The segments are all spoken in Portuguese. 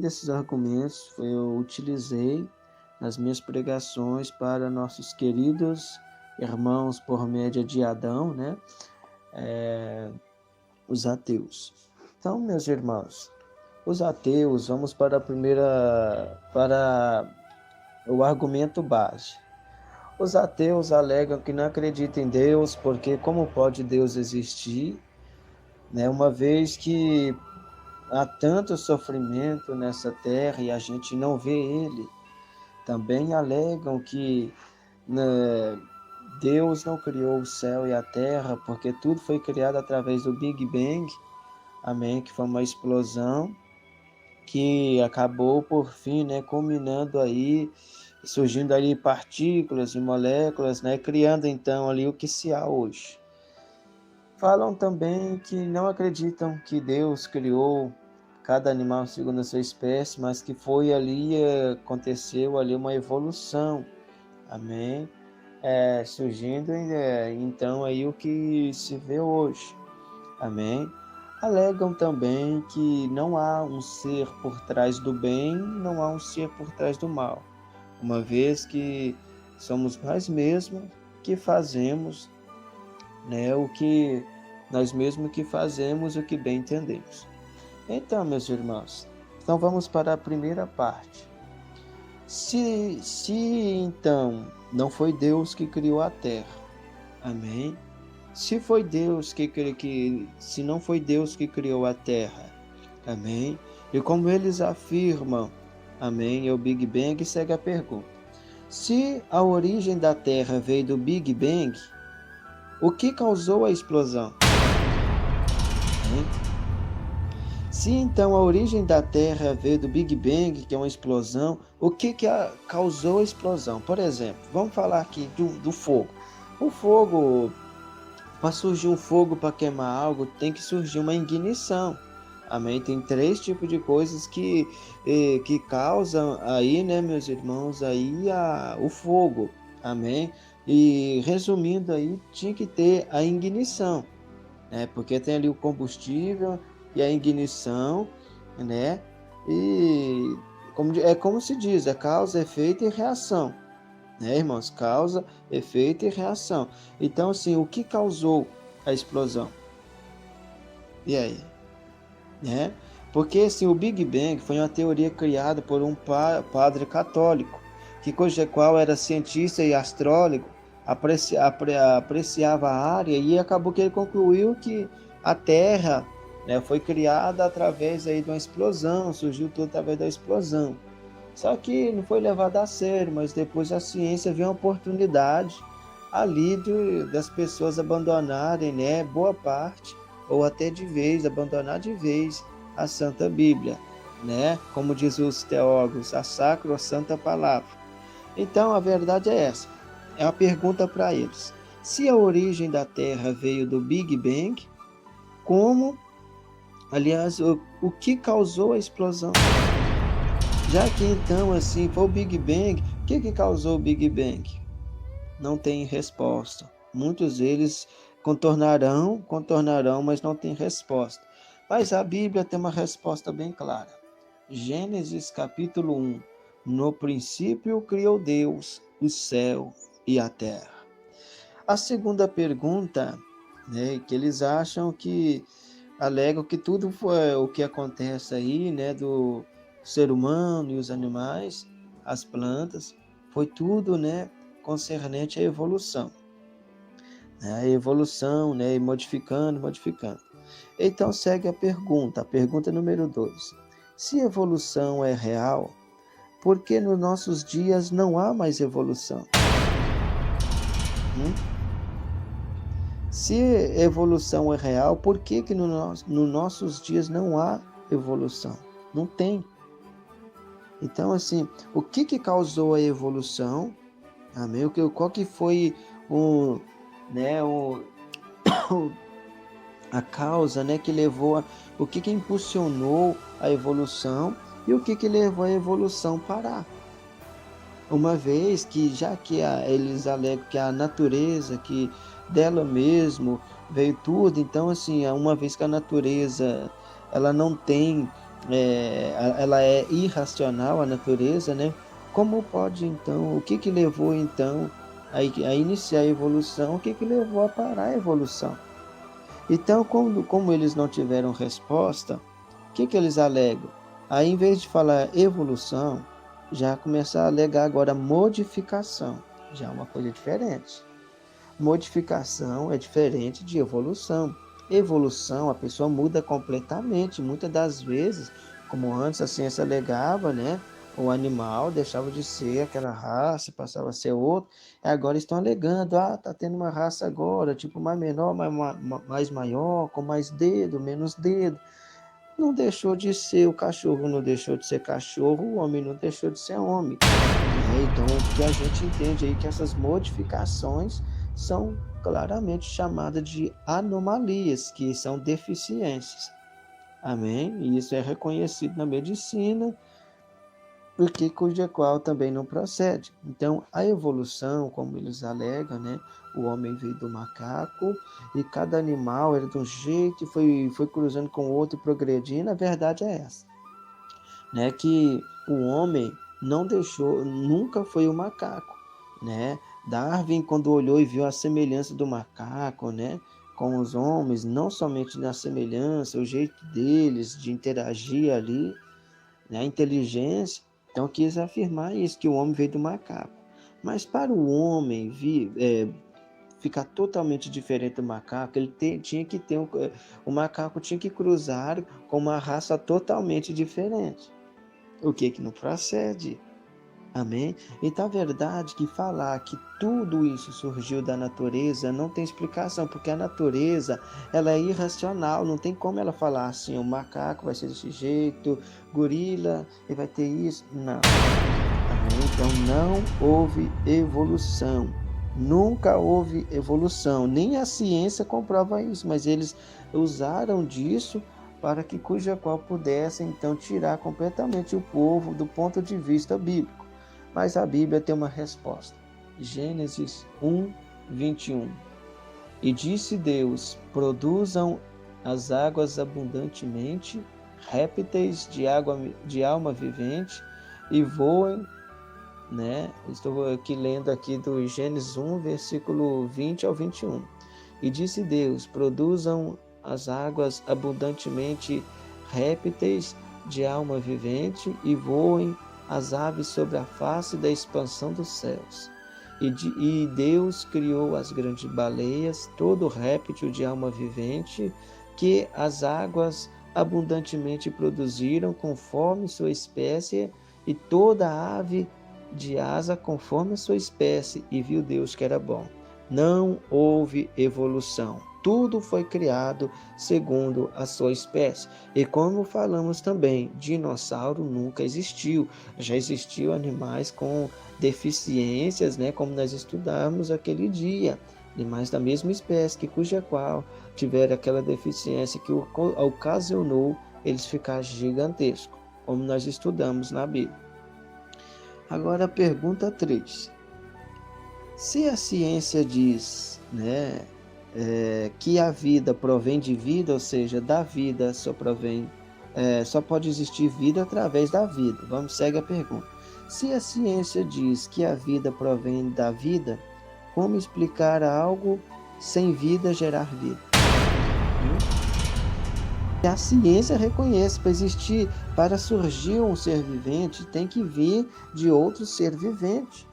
Desses argumentos eu utilizei nas minhas pregações para nossos queridos irmãos por média de Adão, né? Os ateus. Então, meus irmãos, os ateus, vamos para para o argumento base. Os ateus alegam que não acreditam em Deus, porque como pode Deus existir, né? Uma vez que há tanto sofrimento nessa terra e a gente não vê ele. Também alegam que, né, Deus não criou o céu e a terra, porque tudo foi criado através do Big Bang, amém, que foi uma explosão que acabou por fim, né, culminando aí, surgindo ali partículas e moléculas, né, criando então ali o que se há hoje. Falam também que não acreditam que Deus criou cada animal segundo a sua espécie, mas que foi ali, aconteceu ali uma evolução, amém? Surgindo então aí o que se vê hoje, amém? Alegam também que não há um ser por trás do bem, não há um ser por trás do mal, uma vez que somos nós mesmos que fazemos, né, o que nós mesmos que fazemos o que bem entendemos. Então, meus irmãos, então vamos para a primeira parte. Se então não foi Deus que criou a terra, amém? Se não foi Deus que criou a terra, amém? E como eles afirmam, amém, é o Big Bang, segue a pergunta. Se a origem da terra veio do Big Bang, o que causou a explosão? Amém? Se então a origem da Terra veio do Big Bang, que é uma explosão, o que causou a explosão? Por exemplo, vamos falar aqui do fogo. O fogo, para surgir um fogo para queimar algo, tem que surgir uma ignição. Amém? Tem 3 tipos de coisas que causam aí, né, meus irmãos, aí o fogo. Amém? E resumindo aí, tinha que ter a ignição, né? Porque tem ali o combustível e a ignição, né? E como se diz, é causa, efeito e reação, né, irmãos? Causa, efeito e reação. Então, assim, o que causou a explosão? E aí? Né? Porque, assim, o Big Bang foi uma teoria criada por um padre católico, cuja qual era cientista e astrólogo, apreciava a área e acabou que ele concluiu que a Terra, né, foi criada através aí de uma explosão, surgiu tudo através da explosão. Só que não foi levado a sério, mas depois a ciência viu uma oportunidade ali das pessoas abandonarem, né, boa parte, ou até de vez, abandonar de vez a Santa Bíblia, né? Como diz os teólogos, a sacra ou santa palavra. Então, a verdade é essa. É uma pergunta para eles. Se a origem da Terra veio do Big Bang, aliás, o que causou a explosão? Já que então, assim, foi o Big Bang, o que causou o Big Bang? Não tem resposta. Muitos deles contornarão, mas não tem resposta. Mas a Bíblia tem uma resposta bem clara. Gênesis capítulo 1. No princípio criou Deus o céu e a terra. A segunda pergunta, né, que eles acham que alegam que tudo foi o que acontece aí, né, do ser humano e os animais, as plantas, foi tudo, né, concernente à evolução. A evolução, né, modificando. Então segue a pergunta número 2. Se evolução é real, por que nos nossos dias não há mais evolução? Se evolução é real, por que nos nossos dias não há evolução? Não tem. Então, assim, o que causou a evolução? Amém? Qual que foi né, a causa, né, que levou o que impulsionou a evolução e o que levou a evolução a parar? Uma vez que, já que eles alegam que a natureza, que dela mesmo veio tudo, então assim, uma vez que a natureza ela não tem ela é irracional, a natureza, né? Como pode então, o que levou então a iniciar a evolução, o que levou a parar a evolução? Então, como eles não tiveram resposta, o que eles alegam? Aí, em vez de falar evolução, já começar a alegar agora modificação, já é uma coisa diferente. Modificação é diferente de evolução. Evolução, a pessoa muda completamente. Muitas das vezes, como antes a ciência alegava, né? O animal deixava de ser aquela raça, passava a ser outro. Agora estão alegando, tá tendo uma raça agora, tipo mais menor, mais maior, com mais dedo, menos dedo. Não deixou de ser o cachorro, não deixou de ser cachorro, o homem não deixou de ser homem. Então, o que a gente entende aí que essas modificações são claramente chamadas de anomalias, que são deficiências. Amém? E isso é reconhecido na medicina, porque cuja qual também não procede. Então, a evolução, como eles alegam, né? O homem veio do macaco e cada animal era de um jeito e foi cruzando com o outro e progredindo. A verdade é essa, né? Que o homem não deixou, nunca foi o macaco, né? Darwin, quando olhou e viu a semelhança do macaco, né? Com os homens, não somente na semelhança, o jeito deles de interagir ali, né? A inteligência, então quis afirmar isso, que o homem veio do macaco. Mas para o homem ficar totalmente diferente do macaco, tinha que ter o macaco tinha que cruzar com uma raça totalmente diferente. O que não procede? Amém? Então a verdade é que falar que tudo isso surgiu da natureza não tem explicação, porque a natureza ela é irracional, não tem como ela falar assim, o macaco vai ser desse jeito, gorila e vai ter isso. Não. Amém? Então não houve evolução. Nunca houve evolução, nem a ciência comprova isso, mas eles usaram disso para que cuja qual pudesse então tirar completamente o povo do ponto de vista bíblico. Mas a Bíblia tem uma resposta. Gênesis 1, 21. E disse Deus: produzam as águas abundantemente, répteis de alma vivente, e voem, né? Estou aqui lendo aqui do Gênesis 1, versículo 20 ao 21. E disse Deus: produzam as águas abundantemente répteis de alma vivente e voem as aves sobre a face da expansão dos céus. E Deus criou as grandes baleias, todo réptil de alma vivente, que as águas abundantemente produziram conforme sua espécie, e toda ave de asa conforme a sua espécie, e viu Deus que era bom. Não houve evolução. Tudo foi criado segundo a sua espécie. E como falamos também, dinossauro nunca existiu. Já existiu animais com deficiências, né, como nós estudamos aquele dia. Animais da mesma espécie, que cuja qual tiveram aquela deficiência que ocasionou eles ficar gigantescos, como nós estudamos na Bíblia. Agora a pergunta 3. Se a ciência diz, né, que a vida provém de vida, ou seja, da vida só pode existir vida através da vida. Segue a pergunta. Se a ciência diz que a vida provém da vida, como explicar algo sem vida gerar vida? A ciência reconhece para existir, para surgir um ser vivente, tem que vir de outro ser vivente.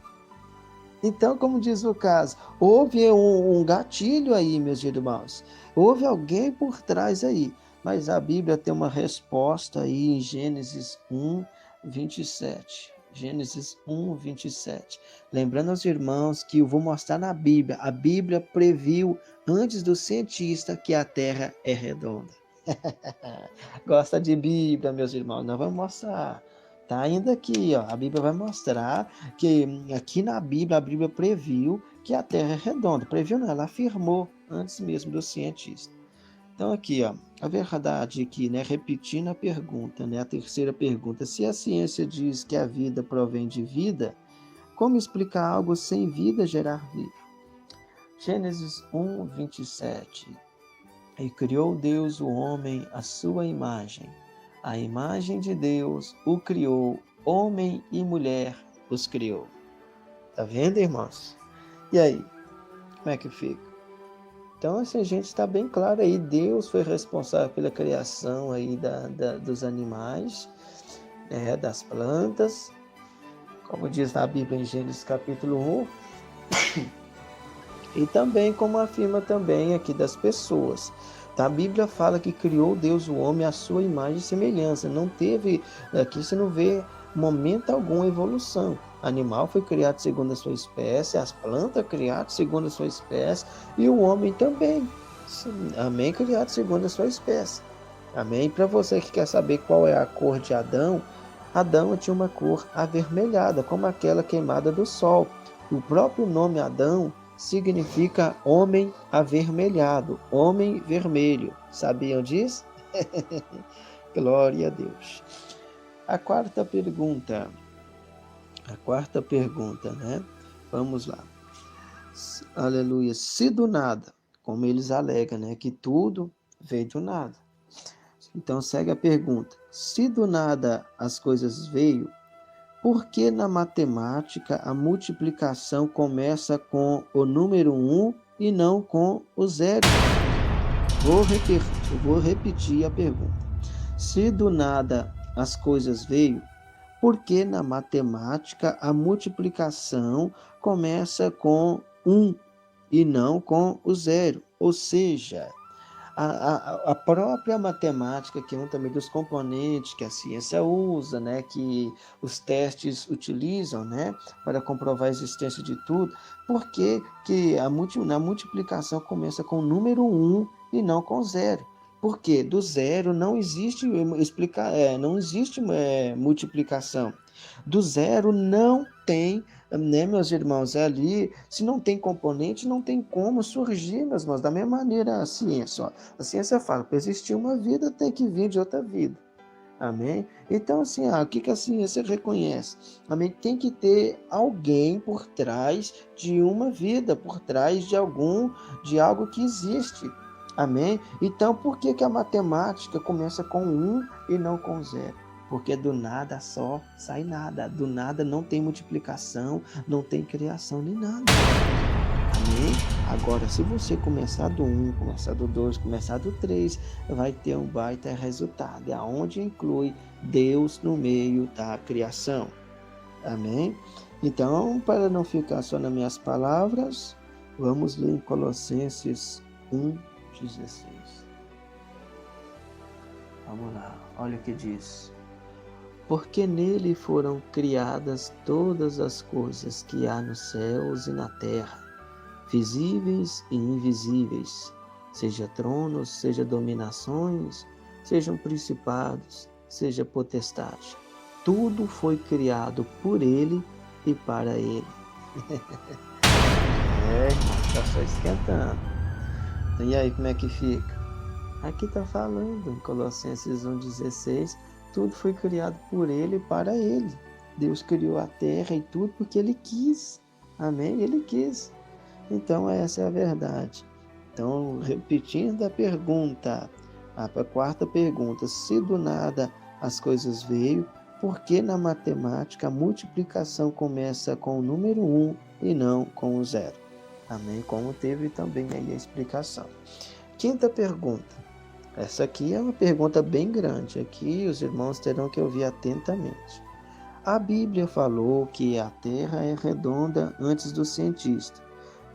Então, como diz o caso, houve um gatilho aí, meus irmãos. Houve alguém por trás aí. Mas a Bíblia tem uma resposta aí em Gênesis 1, 27. Gênesis 1, 27. Lembrando aos irmãos que eu vou mostrar na Bíblia. A Bíblia previu antes do cientista que a Terra é redonda. Gosta de Bíblia, meus irmãos? Nós vamos mostrar. Tá ainda aqui, ó. A Bíblia vai mostrar que aqui na Bíblia, a Bíblia previu que a Terra é redonda. Previu não, ela afirmou antes mesmo do cientista. Então aqui, ó, a verdade aqui, né, repetindo a pergunta, né, a terceira pergunta, se a ciência diz que a vida provém de vida, como explicar algo sem vida gerar vida? Gênesis 1, 27. E criou Deus o homem à sua imagem. A imagem de Deus o criou, homem e mulher os criou. Tá vendo, irmãos? E aí, como é que fica? Então, assim, a gente está bem claro aí, Deus foi responsável pela criação aí dos animais, das plantas, como diz na Bíblia em Gênesis capítulo 1, e também como afirma também aqui das pessoas. Tá? A Bíblia fala que criou Deus o homem à sua imagem e semelhança. Não teve, aqui você não vê momento algum evolução. O animal foi criado segundo a sua espécie, as plantas criadas segundo a sua espécie e o homem também. Amém? Criado segundo a sua espécie. Amém? E para você que quer saber qual é a cor de Adão, Adão tinha uma cor avermelhada, como aquela queimada do sol. O próprio nome Adão significa homem avermelhado, homem vermelho. Sabiam disso? Glória a Deus. A quarta pergunta, né? Vamos lá. Aleluia. Se do nada, como eles alegam, né? Que tudo veio do nada. Então segue a pergunta. Se do nada as coisas veio, por que na matemática a multiplicação começa com o número 1 e não com o zero? Vou repetir a pergunta. Se do nada as coisas veio, por que na matemática a multiplicação começa com 1 e não com o zero? Ou seja, a própria matemática, que é um também dos componentes que a ciência usa, né, que os testes utilizam, né, para comprovar a existência de tudo, por que na multiplicação começa com o número 1 e não com zero? Porque do zero não existe multiplicação. Do zero não tem, né, meus irmãos, ali, se não tem componente, não tem como surgir, meus irmãos, da mesma maneira a ciência. Ó. A ciência fala, para existir uma vida, tem que vir de outra vida. Amém? Então, assim, o que a ciência reconhece? Amém? Tem que ter alguém por trás de uma vida, por trás de algo que existe. Amém? Então, por que a matemática começa com 1 e não com 0? Porque do nada só sai nada. Do nada não tem multiplicação, não tem criação nem nada. Amém? Agora, se você começar do 1, começar do 2, começar do 3, vai ter um baita resultado. É onde inclui Deus no meio da criação. Amém? Então, para não ficar só nas minhas palavras, vamos ler em Colossenses 1:16. Vamos lá, olha o que diz. Porque nele foram criadas todas as coisas que há nos céus e na terra, visíveis e invisíveis, seja tronos, seja dominações, sejam principados, seja potestade. Tudo foi criado por ele e para ele. Está só esquentando. E aí, como é que fica? Aqui está falando, em Colossenses 1:16, tudo foi criado por ele e para ele. Deus criou a terra e tudo porque ele quis. Amém? Ele quis. Então, essa é a verdade. Então, repetindo a pergunta, a quarta pergunta, se do nada as coisas veio, por que na matemática a multiplicação começa com o número 1 e não com o 0? Amém? Como teve também aí a explicação. Quinta pergunta. Essa aqui é uma pergunta bem grande. Aqui os irmãos terão que ouvir atentamente. A Bíblia falou que a Terra é redonda antes do cientista.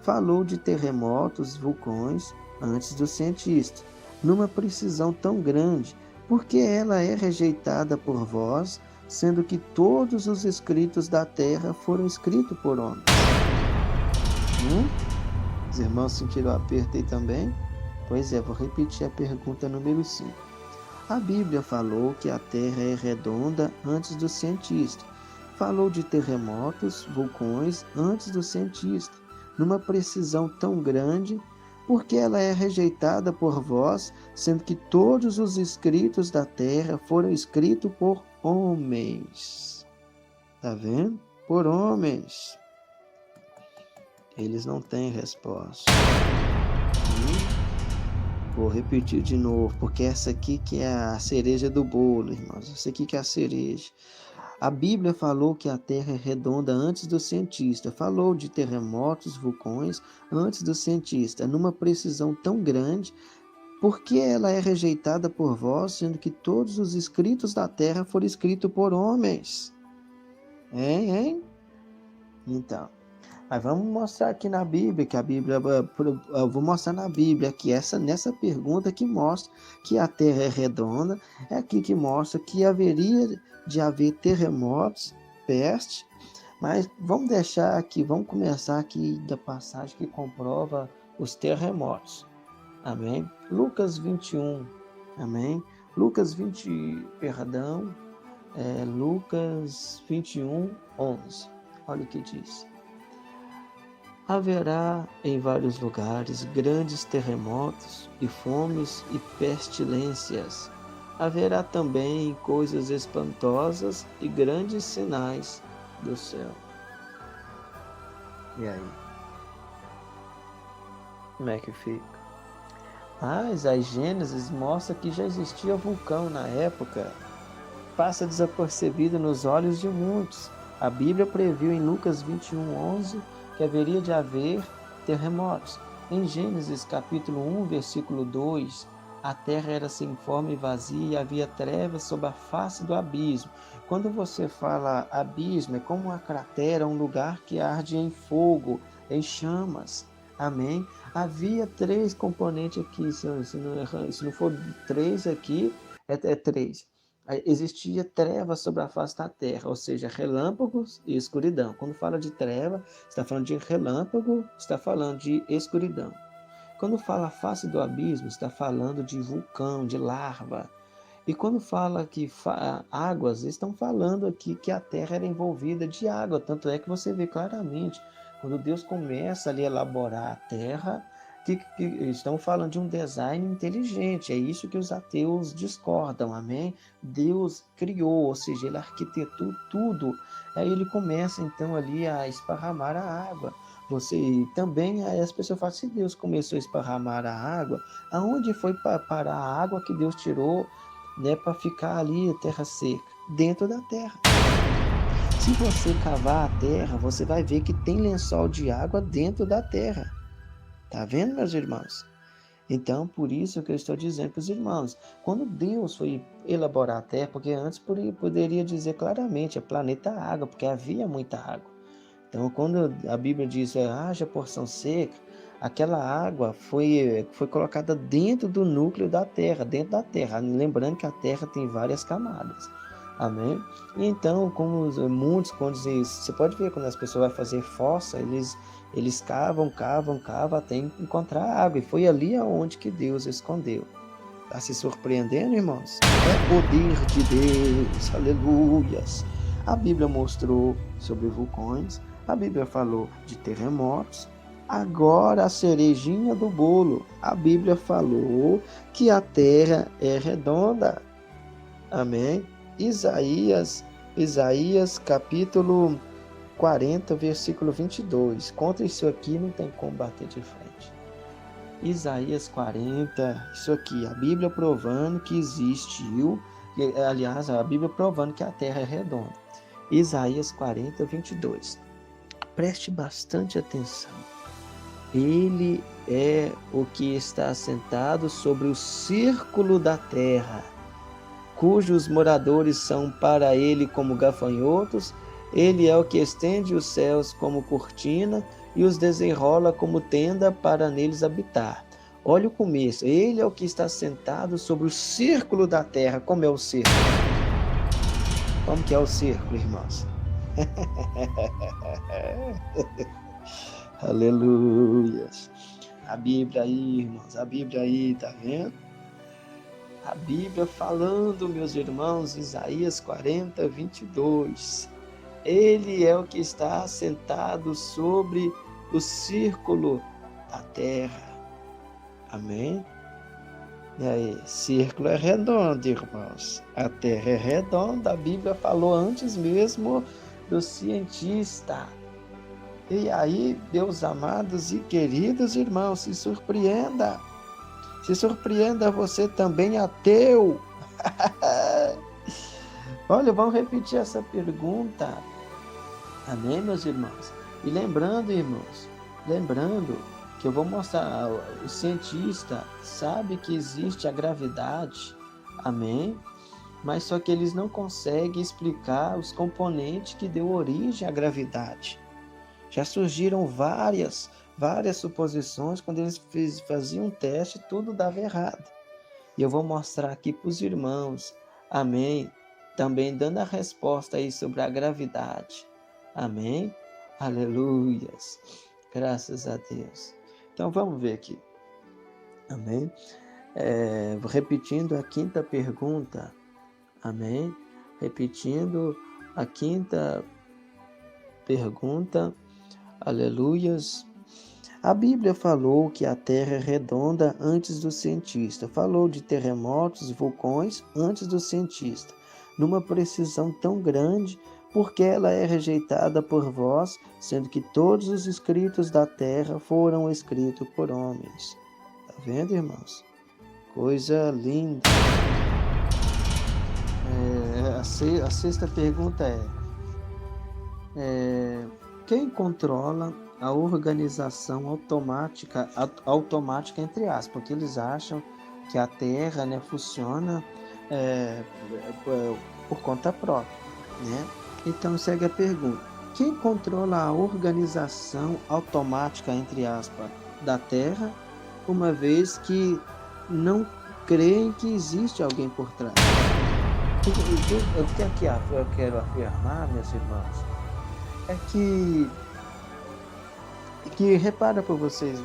Falou de terremotos, vulcões, antes do cientista. Numa precisão tão grande, porque ela é rejeitada por vós, sendo que todos os escritos da Terra foram escritos por homens. Os irmãos sentiram o aperto aí também? Pois é, vou repetir a pergunta número 5. A Bíblia falou que a Terra é redonda antes do cientista. Falou de terremotos, vulcões, antes do cientista. Numa precisão tão grande, porque ela é rejeitada por vós, sendo que todos os escritos da terra foram escritos por homens. Tá vendo? Por homens. Eles não têm resposta. Vou repetir de novo, porque essa aqui que é a cereja do bolo, irmãos. Essa aqui que é a cereja. A Bíblia falou que a Terra é redonda antes do cientista. Falou de terremotos, vulcões, antes do cientista. Numa precisão tão grande, por que ela é rejeitada por vós, sendo que todos os escritos da Terra foram escritos por homens? Hein? Então, mas vamos mostrar aqui na Bíblia, que a Bíblia, eu vou mostrar na Bíblia que nessa pergunta que mostra que a Terra é redonda, é aqui que mostra que haveria de haver terremotos, peste, mas vamos deixar aqui, vamos começar aqui da passagem que comprova os terremotos. Amém? Lucas 21, amém? Lucas 21, 11. Olha o que diz. Haverá em vários lugares grandes terremotos e fomes e pestilências. Haverá também coisas espantosas e grandes sinais do céu. E aí? Como é que fica? Mas a Gênesis mostra que já existia vulcão na época. Passa desapercebido nos olhos de muitos. A Bíblia previu em Lucas 21:11 que haveria de haver terremotos. Em Gênesis capítulo 1, versículo 2, a terra era sem forma e vazia e havia trevas sobre a face do abismo. Quando você fala abismo, é como uma cratera, um lugar que arde em fogo, em chamas. Amém? Havia 3 componentes aqui, se não for 3 aqui, é 3. Existia trevas sobre a face da terra, ou seja, relâmpagos e escuridão. Quando fala de treva, está falando de relâmpago, está falando de escuridão. Quando fala a face do abismo, está falando de vulcão, de lava. E quando fala que águas, estão falando aqui que a terra era envolvida de água. Tanto é que você vê claramente, quando Deus começa ali a elaborar a terra, que estão falando de um design inteligente. É isso que os ateus discordam, amém? Deus criou, ou seja, ele arquitetou tudo. Aí ele começa então ali a esparramar a água. Também as pessoas falam, se Deus começou a esparramar a água, aonde foi parar a água que Deus tirou, né, para ficar ali a terra seca? Dentro da terra. Se você cavar a terra, você vai ver que tem lençol de água dentro da terra. Tá vendo, meus irmãos? Então, por isso que eu estou dizendo para os irmãos, quando Deus foi elaborar a terra, porque antes poderia dizer claramente, é planeta água, porque havia muita água. Então, quando a Bíblia diz, haja porção seca, aquela água foi colocada dentro do núcleo da terra, dentro da terra. Lembrando que a terra tem várias camadas. Amém? E então, como muitos, quando você pode ver, quando as pessoas vão fazer fossa, eles cavam até encontrar água. E foi ali aonde que Deus escondeu. Está se surpreendendo, irmãos? É poder de Deus, aleluias. A Bíblia mostrou sobre vulcões, a Bíblia falou de terremotos. Agora a cerejinha do bolo, a Bíblia falou que a terra é redonda. Amém? Isaías capítulo 40, versículo 22. Contra isso aqui não tem como bater de frente. Isaías 40, isso aqui, a Bíblia provando que existiu, aliás, a Bíblia provando que a terra é redonda. Isaías 40, 22. Preste bastante atenção. Ele é o que está assentado sobre o círculo da terra, cujos moradores são para ele como gafanhotos. Ele é o que estende os céus como cortina e os desenrola como tenda para neles habitar. Olha o começo. Ele é o que está sentado sobre o círculo da terra. Como é o círculo? Como que é o círculo, irmãos? Aleluia. A Bíblia aí, irmãos. A Bíblia aí, tá vendo? A Bíblia falando, meus irmãos, Isaías 40, 22. Ele é o que está sentado sobre o círculo da terra. Amém? E aí, círculo é redondo, irmãos. A terra é redonda. A Bíblia falou antes mesmo do cientista. E aí, meus amados e queridos irmãos, se surpreenda. Se surpreenda você também, ateu. Olha, vamos repetir essa pergunta. Amém, meus irmãos? E lembrando, irmãos, lembrando que eu vou mostrar, o cientista sabe que existe a gravidade, amém? Mas só que eles não conseguem explicar os componentes que deu origem à gravidade. Já surgiram várias suposições, quando eles faziam um teste, tudo dava errado. E eu vou mostrar aqui para os irmãos, amém? Também dando a resposta aí sobre a gravidade, amém? Aleluias, graças a Deus. Então vamos ver aqui, amém? Repetindo a quinta pergunta, amém? Repetindo a quinta pergunta, aleluias. A Bíblia falou que a Terra é redonda antes do cientista. Falou de terremotos e vulcões antes do cientista. Numa precisão tão grande, porque ela é rejeitada por vós, sendo que todos os escritos da Terra foram escritos por homens. Tá vendo, irmãos? Coisa linda. A sexta pergunta quem controla a organização automática entre aspas, porque eles acham que a Terra, né, funciona por conta própria, né? Então segue a pergunta: quem controla a organização automática entre aspas da Terra, uma vez que não creem que existe alguém por trás? O que eu quero afirmar, meus irmãos, é que repara para vocês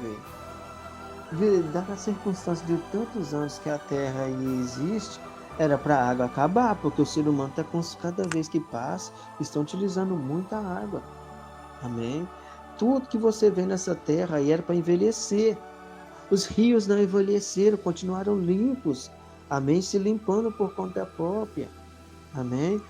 verem, dada a circunstância de tantos anos que a Terra aí existe, era para a água acabar, porque o ser humano cada vez que passa, estão utilizando muita água, amém? Tudo que você vê nessa Terra aí era para envelhecer, os rios não envelheceram, continuaram limpos, amém? Se limpando por conta própria, amém?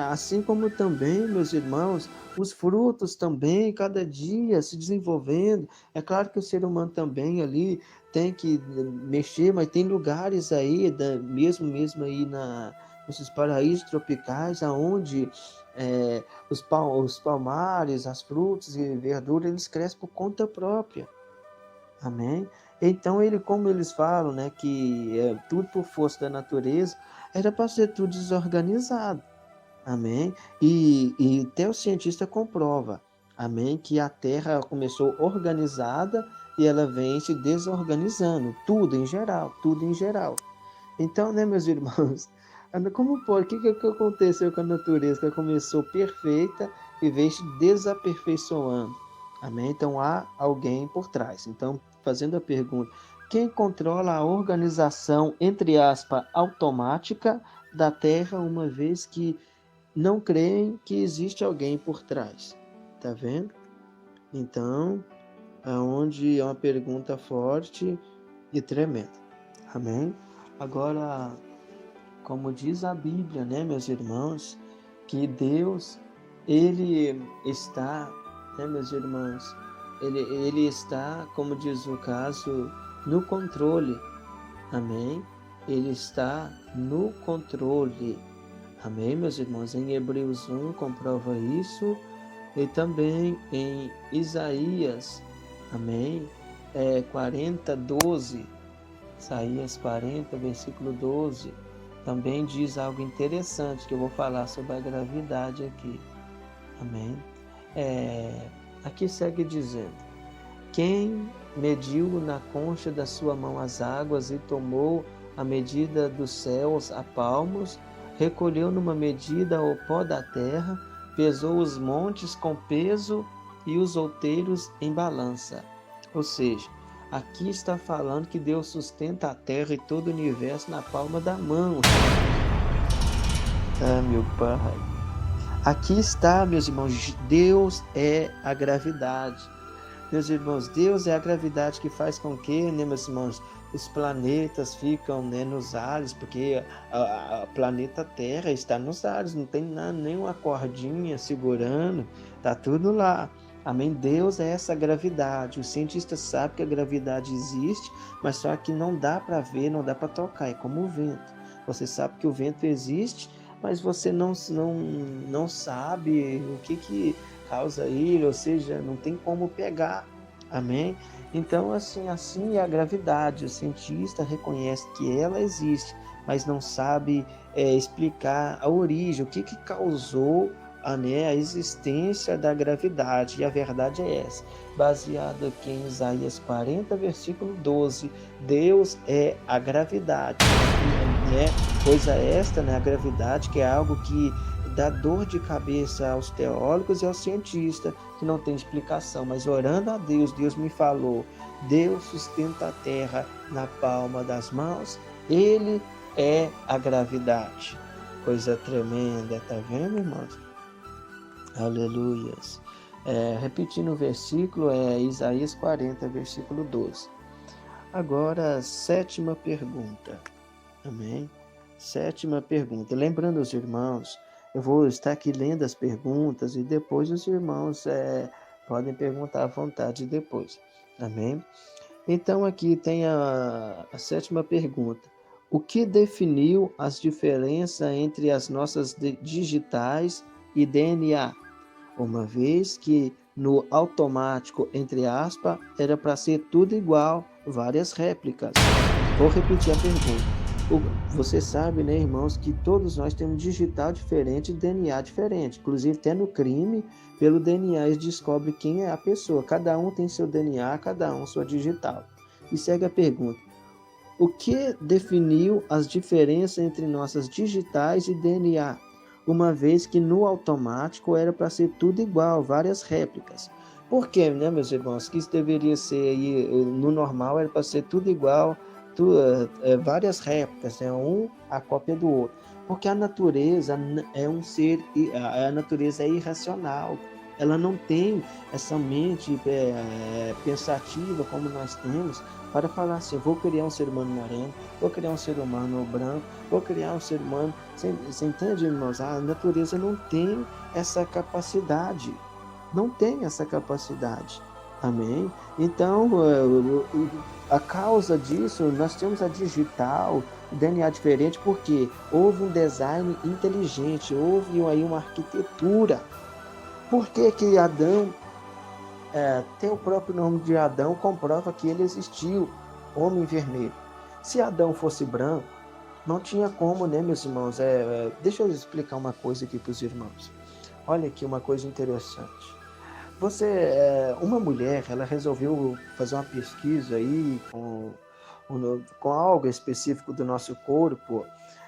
Assim como também, meus irmãos, os frutos também, cada dia se desenvolvendo. É claro que o ser humano também ali tem que mexer, mas tem lugares aí, mesmo aí nesses paraísos tropicais, aonde os palmares, as frutas e verduras, eles crescem por conta própria. Amém? Então, como eles falam, né, que é tudo por força da natureza, era para ser tudo desorganizado. Amém? E até o cientista comprova, amém, que a Terra começou organizada e ela vem se desorganizando, tudo em geral, tudo em geral. Então, né, meus irmãos, como pode? O que aconteceu com a natureza? Que ela começou perfeita e veio se desaperfeiçoando. Amém? Então, há alguém por trás. Então, fazendo a pergunta, quem controla a organização, entre aspas, automática da Terra, uma vez que não creem que existe alguém por trás? Tá vendo? Então, aonde é uma pergunta forte e tremenda. Amém? Agora, como diz a Bíblia, né, meus irmãos, que Deus, Ele está, né, meus irmãos, Ele está, como diz o caso, no controle. Amém? Ele está no controle. Amém, meus irmãos? Em Hebreus 1 comprova isso, e também em Isaías, amém? 40, 12, Isaías 40, versículo 12, também diz algo interessante, que eu vou falar sobre a gravidade aqui, amém? Aqui segue dizendo: quem mediu na concha da sua mão as águas e tomou a medida dos céus a palmos, recolheu numa medida o pó da terra, pesou os montes com peso e os outeiros em balança. Ou seja, aqui está falando que Deus sustenta a terra e todo o universo na palma da mão. Ah, meu Pai. Aqui está, meus irmãos, Deus é a gravidade. Meus irmãos, Deus é a gravidade que faz com que, né, meus irmãos, os planetas ficam, né, nos ares, porque a planeta Terra está nos ares, não tem nenhuma cordinha segurando, tá tudo lá. Amém? Deus é essa gravidade. O cientista sabe que a gravidade existe, mas só que não dá para ver, não dá para tocar. É como o vento. Você sabe que o vento existe, mas você não sabe o que causa ele, ou seja, não tem como pegar. Amém? Então, assim é a gravidade. O cientista reconhece que ela existe, mas não sabe explicar a origem, o que causou a existência da gravidade. E a verdade é essa, baseado aqui em Isaías 40, versículo 12, Deus é a gravidade, né? Coisa esta, né, a gravidade, que é algo que dá dor de cabeça aos teólogos e aos cientistas, que não tem explicação, mas orando a Deus, Deus me falou, Deus sustenta a terra na palma das mãos, Ele é a gravidade. Coisa tremenda, tá vendo, irmãos? Aleluias. Repetindo o versículo, Isaías 40, versículo 12. Agora, sétima pergunta. Amém? Sétima pergunta. Lembrando os irmãos, eu vou estar aqui lendo as perguntas e depois os irmãos podem perguntar à vontade depois. Amém? Então, aqui tem a sétima pergunta. O que definiu as diferenças entre as nossas digitais e DNA? Uma vez que no automático, entre aspas, era para ser tudo igual, várias réplicas. Vou repetir a pergunta. Você sabe, né, irmãos, que todos nós temos digital diferente e DNA diferente. Inclusive, até no crime, pelo DNA eles descobrem quem é a pessoa. Cada um tem seu DNA, cada um sua digital. E segue a pergunta. O que definiu as diferenças entre nossas digitais e DNA? Uma vez que no automático era para ser tudo igual, várias réplicas. Por quê, né, meus irmãos? Que isso deveria ser aí, no normal era para ser tudo igual, várias réplicas, né? A cópia do outro. Porque a natureza é um ser, a natureza é irracional. Ela não tem essa mente pensativa como nós temos para falar assim, vou criar um ser humano moreno, vou criar um ser humano branco, vou criar um ser humano... Você entende, irmãos? A natureza não tem essa capacidade. Não tem essa capacidade. Amém? Então, a causa disso, nós temos a digital, o DNA diferente, porque houve um design inteligente, houve aí uma arquitetura. Por que Adão, tem o próprio nome de Adão, comprova que ele existiu, homem vermelho. Se Adão fosse branco, não tinha como, né, meus irmãos? Deixa eu explicar uma coisa aqui para os irmãos. Olha aqui uma coisa interessante. Uma mulher, ela resolveu fazer uma pesquisa aí com algo específico do nosso corpo,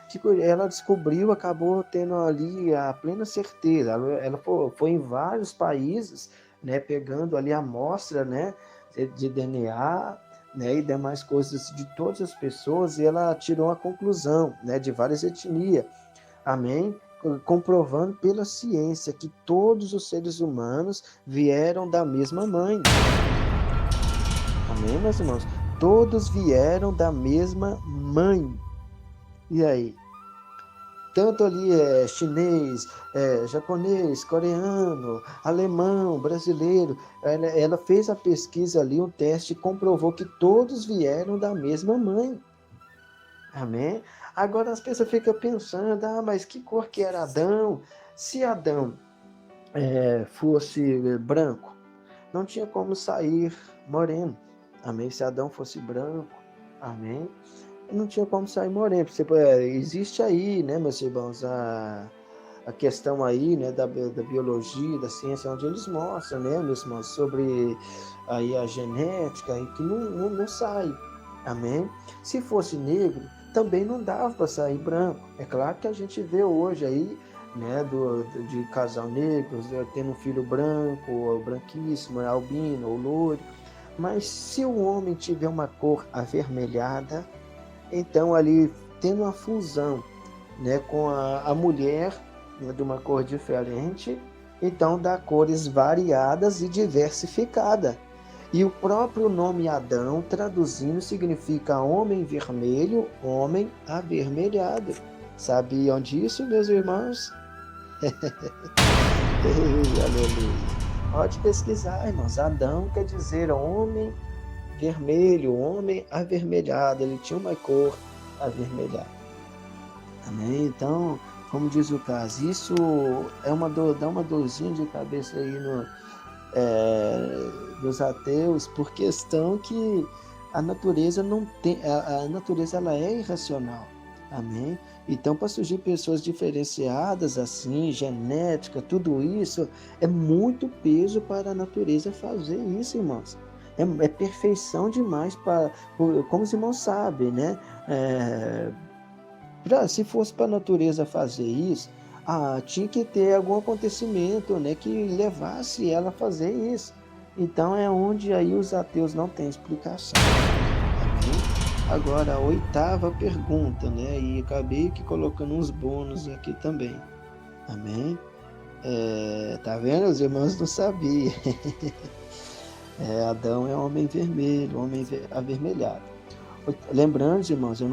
que ela descobriu, acabou tendo ali a plena certeza. Ela foi em vários países, né, pegando ali a amostra, né, de DNA, né, e demais coisas de todas as pessoas, e ela tirou a conclusão, né, de várias etnias. Amém? Comprovando pela ciência que todos os seres humanos vieram da mesma mãe. Amém, meus irmãos? Todos vieram da mesma mãe. E aí? Tanto ali chinês, japonês, coreano, alemão, brasileiro. Ela fez a pesquisa ali, um teste, e comprovou que todos vieram da mesma mãe. Amém? Agora as pessoas ficam pensando, mas que cor que era Adão? Se Adão fosse branco, não tinha como sair moreno. Amém? Se Adão fosse branco, amém? Não tinha como sair moreno. Existe aí, né, meus irmãos, a questão aí, né, da biologia, da ciência, onde eles mostram, né, meus irmãos, sobre aí a genética, e que não sai. Amém? Se fosse negro, também não dava para sair branco. É claro que a gente vê hoje aí, né, de casal negro, tendo um filho branco, ou branquíssimo, albino, ou loiro. Mas se o homem tiver uma cor avermelhada, então ali tendo uma fusão, né, com a mulher, né, de uma cor diferente, então dá cores variadas e diversificadas. E o próprio nome Adão, traduzindo, significa homem vermelho, homem avermelhado. Sabiam disso, meus irmãos? Aleluia. Pode pesquisar, irmãos. Adão quer dizer homem vermelho, homem avermelhado. Ele tinha uma cor avermelhada. Amém? Então, como diz o caso, isso é dá uma dorzinha de cabeça aí dos ateus, por questão que a natureza não tem, a natureza ela é irracional. Amém? Então, para surgir pessoas diferenciadas assim, genética, tudo isso, é muito peso para a natureza fazer isso, irmãos. É perfeição demais para, como os irmãos sabem, né? Se fosse para a natureza fazer isso, tinha que ter algum acontecimento, né, que levasse ela a fazer isso. Então é onde aí os ateus não têm explicação. Amém? Agora, a 8ª pergunta, né, e acabei aqui colocando uns bônus aqui também. Amém? Tá vendo? Os irmãos não sabiam. Adão é homem vermelho, homem avermelhado. Lembrando, irmãos, eu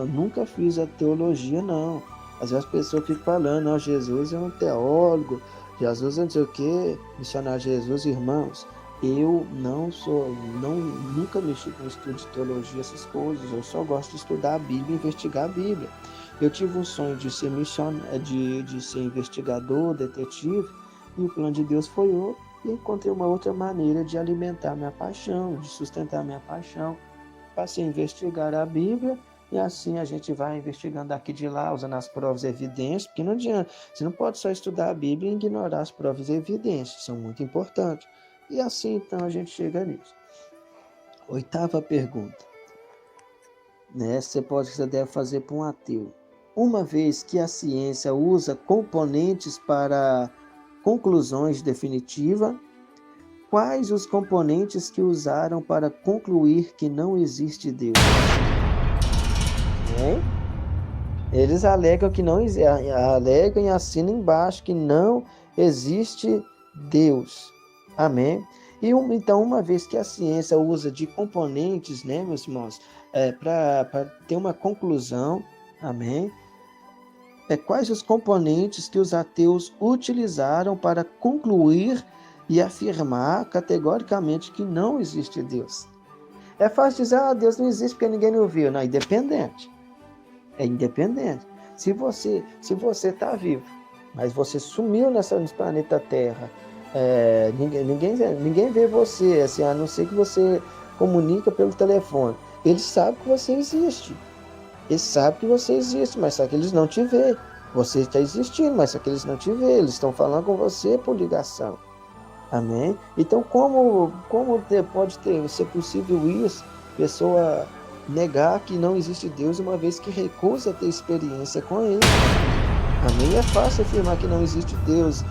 nunca fiz a teologia, não. Às vezes as pessoas ficam falando, não, Jesus é um teólogo, Jesus é não sei o quê, missionário Jesus, irmãos. Eu nunca mexi com estudo de teologia, essas coisas. Eu só gosto de estudar a Bíblia, investigar a Bíblia. Eu tive um sonho de ser de ser investigador, detetive, e o plano de Deus foi outro. E encontrei uma outra maneira de alimentar minha paixão, de sustentar minha paixão. Passei a investigar a Bíblia, e assim a gente vai investigando aqui de lá, usando as provas e evidências, porque não adianta, você não pode só estudar a Bíblia e ignorar as provas e evidências, são muito importantes. E assim então a gente chega nisso. 8ª pergunta, né? Você deve fazer para um ateu. Uma vez que a ciência usa componentes para conclusões definitivas, quais os componentes que usaram para concluir que não existe Deus? Eles alegam que não alegam e assinam embaixo que não existe Deus. Amém? Então, uma vez que a ciência usa de componentes, né, meus irmãos, para ter uma conclusão, amém? Quais os componentes que os ateus utilizaram para concluir e afirmar categoricamente que não existe Deus? É fácil dizer, Deus não existe porque ninguém não viu. Não, é independente. É independente. Se você está vivo, mas você sumiu nesse planeta Terra, ninguém vê você, assim, a não ser que você comunica pelo telefone. Eles sabem que você existe. Eles sabem que você existe, mas só que eles não te vê. Você está existindo, mas só que eles não te vê. Eles estão falando com você por ligação. Amém? Então, como pode ser possível isso? Pessoa negar que não existe Deus, uma vez que recusa ter experiência com Ele. Amém? É fácil afirmar que não existe Deus.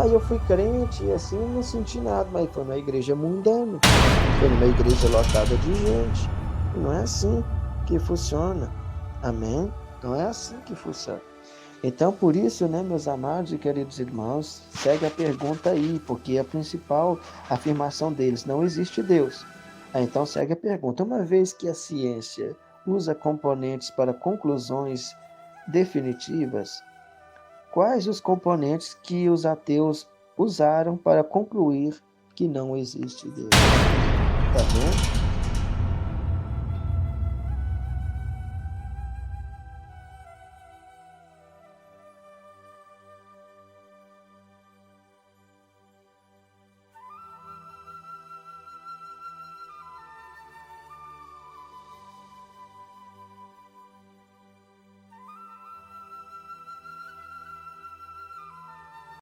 Eu fui crente e assim não senti nada, mas foi numa igreja mundana, foi numa igreja lotada de gente. E não é assim que funciona. Amém? Não é assim que funciona. Então, por isso, né, meus amados e queridos irmãos, segue a pergunta aí, porque a principal afirmação deles, não existe Deus. Então, segue a pergunta. Uma vez que a ciência usa componentes para conclusões definitivas, quais os componentes que os ateus usaram para concluir que não existe Deus? Tá vendo?